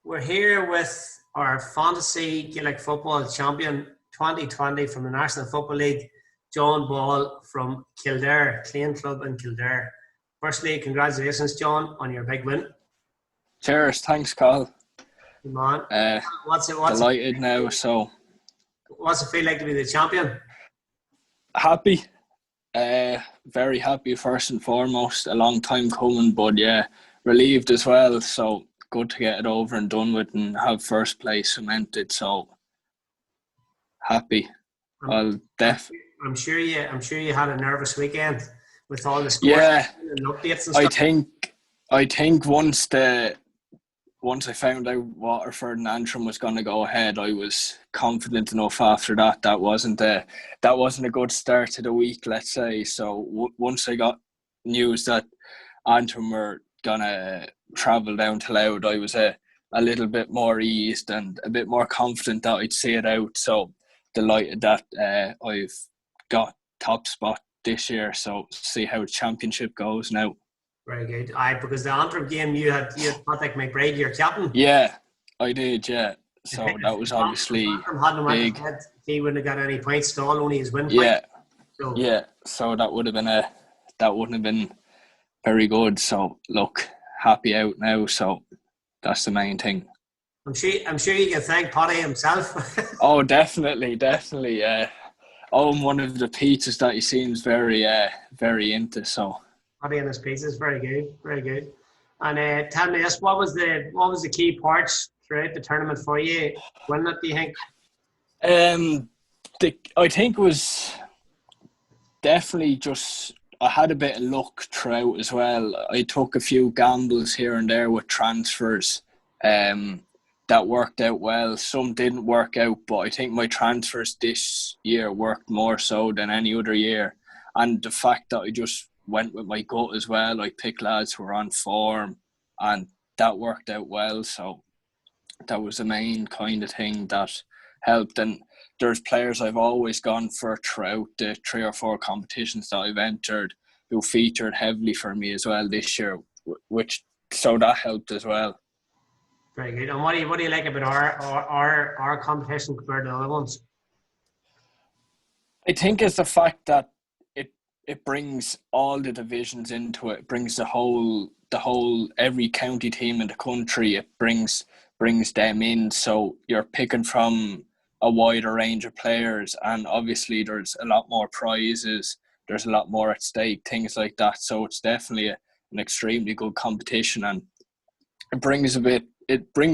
We're here with our fantasy Gaelic football champion 2020 from the National Football League, John Ball from Kildare, Clean Club in Kildare. Firstly, congratulations, John, on your big win. Cheers, thanks, Carl. Good man. Delighted now, so. What's it feel like to be the champion? Happy. Very happy, first and foremost. A long time coming, but yeah, relieved as well. So good to get it over and done with and have first place cemented. So happy. I'm sure you had a nervous weekend with all the scores and updates and stuff. I think once I found out Waterford and Antrim was going to go ahead, I was confident enough after that. That wasn't a good start to the week, let's say. So once I got news that Antrim were going to travel down to Louth, I was a little bit more eased and a bit more confident that I'd see it out. So delighted that I've got top spot this year. So see how the championship goes now. Very good. Because the Antrim game, you had Patrick McBride, your captain. Yeah, I did. Yeah, so that was obviously big. He wouldn't have got any points at all, only his win. Yeah, so that wouldn't have been very good. So look, happy out now. So that's the main thing. I'm sure you can thank Paddy himself. Oh, definitely. One of the pizzas that he seems very into. So. Paddy and his pizzas, very good. And tell me this, what was the key parts throughout the tournament for you? When that, do you think? I think it was definitely just I had a bit of luck throughout as well. I took a few gambles here and there with transfers that worked out well. Some didn't work out, but I think my transfers this year worked more so than any other year. And the fact that I just went with my gut as well. I picked lads who were on form and that worked out well. So that was the main kind of thing that helped. And there's players I've always gone for throughout the 3 or 4 competitions that I've entered who featured heavily for me as well this year, so that helped as well. Very good. And what do you like about our competition compared to other ones? I think it's the fact that it brings all the divisions into it. It brings the whole every county team in the country. It brings them in. So you're picking from a wider range of players, and obviously there's a lot more prizes. There's a lot more at stake, things like that. So it's definitely an extremely good competition, and it brings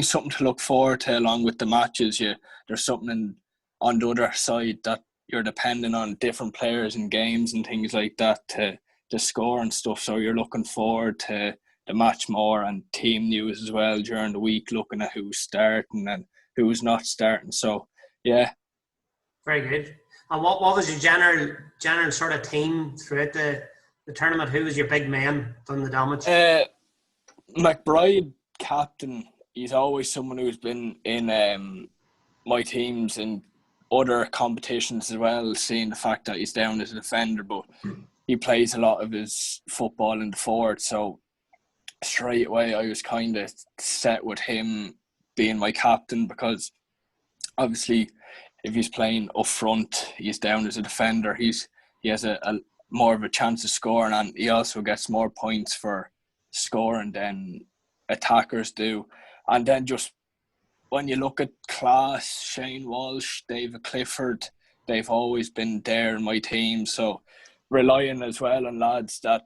something to look forward to along with the matches. There's something on the other side that you're depending on different players in games and things like that to score and stuff. So you're looking forward to the match more, and team news as well during the week, looking at who's starting and who's not starting. So, yeah. Very good. And what was your general sort of team throughout the tournament? Who was your big man done the damage? McBride, captain. He's always someone who's been in my teams and other competitions as well, seeing the fact that he's down as a defender, but he plays a lot of his football in the forward. So straight away I was kind of set with him being my captain, because obviously if he's playing up front, he's down as a defender, he has a more of a chance of scoring, and he also gets more points for scoring than attackers do. And then just when you look at class, Shane Walsh, David Clifford, they've always been there in my team. So relying as well on lads that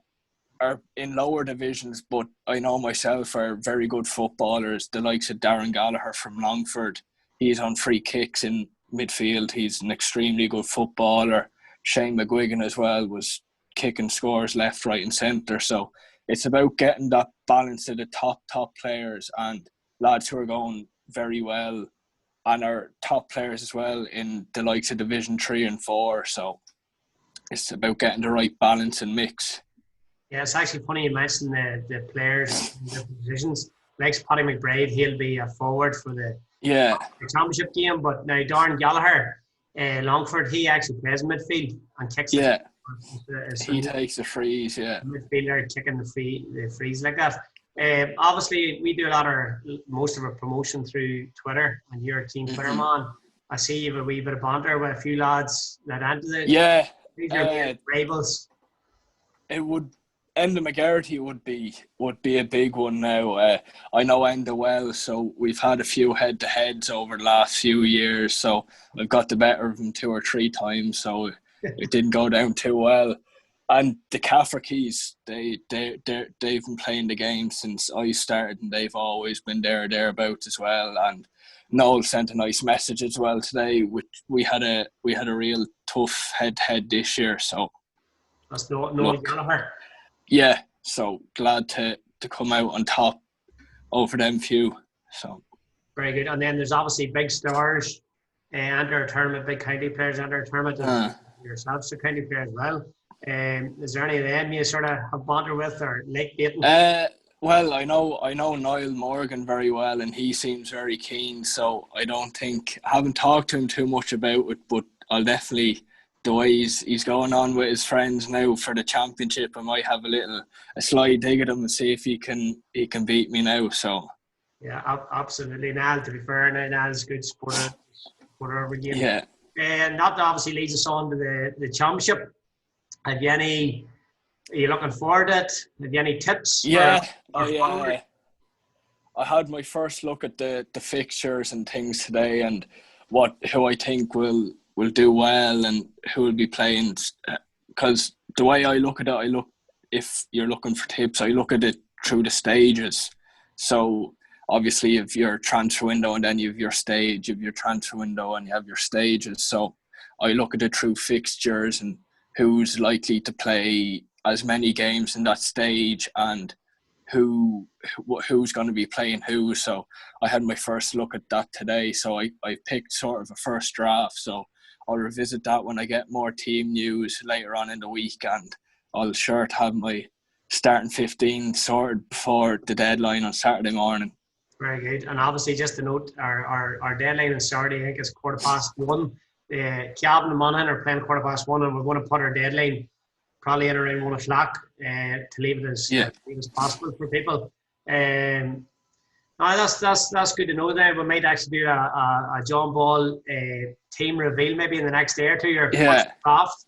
are in lower divisions, but I know myself are very good footballers. The likes of Darren Gallagher from Longford, he's on free kicks in midfield. He's an extremely good footballer. Shane McGuigan as well was kicking scores left, right and centre. So it's about getting that balance of the top players and lads who are going very well and are top players as well in the likes of Division 3 and 4. So it's about getting the right balance and mix. Yeah, it's actually funny you mentioned the players in different positions. Like Paddy McBride, he'll be a forward for the championship game. But now Darren Gallagher, Longford, he actually plays midfield and kicks. Yeah, he takes the frees. Yeah, midfielder kicking the frees like that. Obviously, we do most of our promotion through Twitter, and you're a keen Twitter man. I see you have a wee bit of banter with a few lads that enter these are main rivals. It would Enda McGarity would be a big one now. I know Enda well, so we've had a few head-to-heads over the last few years. So I've got the better of him 2 or 3 times, so it didn't go down too well. And the Cafferkeys, they've been playing the game since I started, and they've always been thereabouts as well. And Noel sent a nice message as well today. Which we had a real tough head-to-head this year. So that's Noel Gallagher. Yeah, so glad to come out on top over them few. So very good. And then there's obviously big stars and our tournament, big county players and our tournament, and yourselves are county players as well. Is there any of them you sort of have banter with or like dating? Well, I know Niall Morgan very well, and he seems very keen. So I haven't talked to him too much about it, but I'll definitely. The way he's going on with his friends now for the championship, I might have a slide dig at him and see if he can beat me now. So yeah, absolutely. Niall, to be fair, Niall's a good supporter of the game. Yeah. And that obviously leads us on to the championship. Are you looking forward to it? Have you any tips? Yeah, I had my first look at the fixtures and things today, and who I think will do well and who will be playing. Because the way I look at it, if you're looking for tips, I look at it through the stages. So obviously, if your transfer window and then you have your stage, you have your transfer window and you have your stages. So I look at it through fixtures and who's likely to play as many games in that stage and who's going to be playing who. So I had my first look at that today. So I picked sort of a first draft. So I'll revisit that when I get more team news later on in the week, and I'll sure to have my starting 15 sorted before the deadline on Saturday morning. Very good. And obviously, just to note, our deadline on Saturday, I think, is 1:15. Cavan and Monaghan are playing 1:15, and we're going to put our deadline probably at around 1 o'clock to leave it as possible for people. That's good to know. Then we might actually do a John Ball team reveal maybe in the next day or two. Or draft.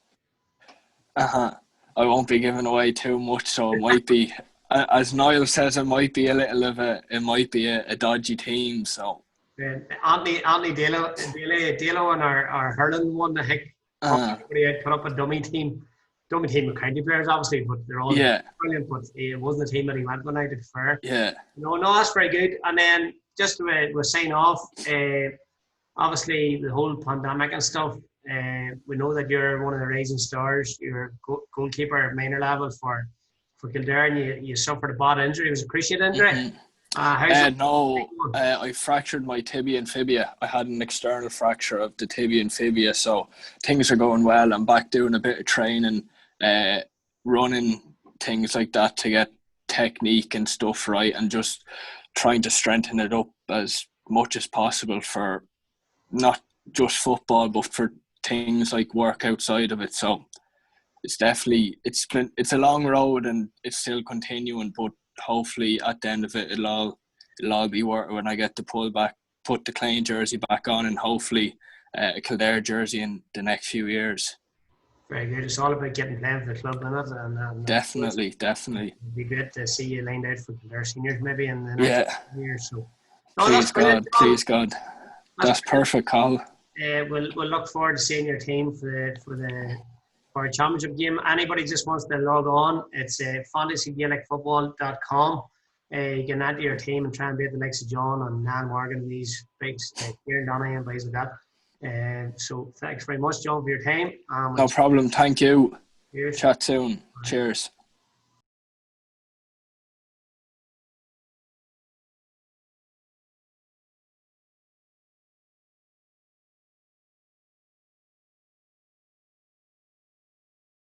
I won't be giving away too much, so it might be, as Niall says, it might be a dodgy team. So Anthony Dalo and our hurling one, I think, put up a dummy team of county players, obviously, but they're all brilliant. But it wasn't a team that he went one night, to be fair. Yeah. No, that's very good. And then just to sign off, obviously the whole pandemic and stuff. We know that you're one of the rising stars. You're a goalkeeper at minor level for Kildare, and you suffered a bad injury. It was a cruciate injury. I fractured my tibia and fibia. I had an external fracture of the tibia and fibia, so things are going well. I'm back doing a bit of training, running, things like that to get technique and stuff right, and just trying to strengthen it up as much as possible for not just football, but for things like work outside of it. So it's definitely it's a long road and it's still continuing, but hopefully at the end of it it'll all be worth it when I get to put the Clane jersey back on, and hopefully a Kildare jersey in the next few years. Very good. It's all about getting playing for the club, isn't it? And definitely. It'd be great to see you lined out for Kildare seniors maybe in the next years. So, please God. That's perfect, Carl. We'll look forward to seeing your team for our championship game. Anybody just wants to log on, it's fantasygaelicfootball.com. You can add to your team and try and beat the likes of John and Nan Morgan and these bigs, Kieran Donaghy and guys like that. So thanks very much, John, for your time. No problem. Thank you. Cheers. Chat soon. Cheers.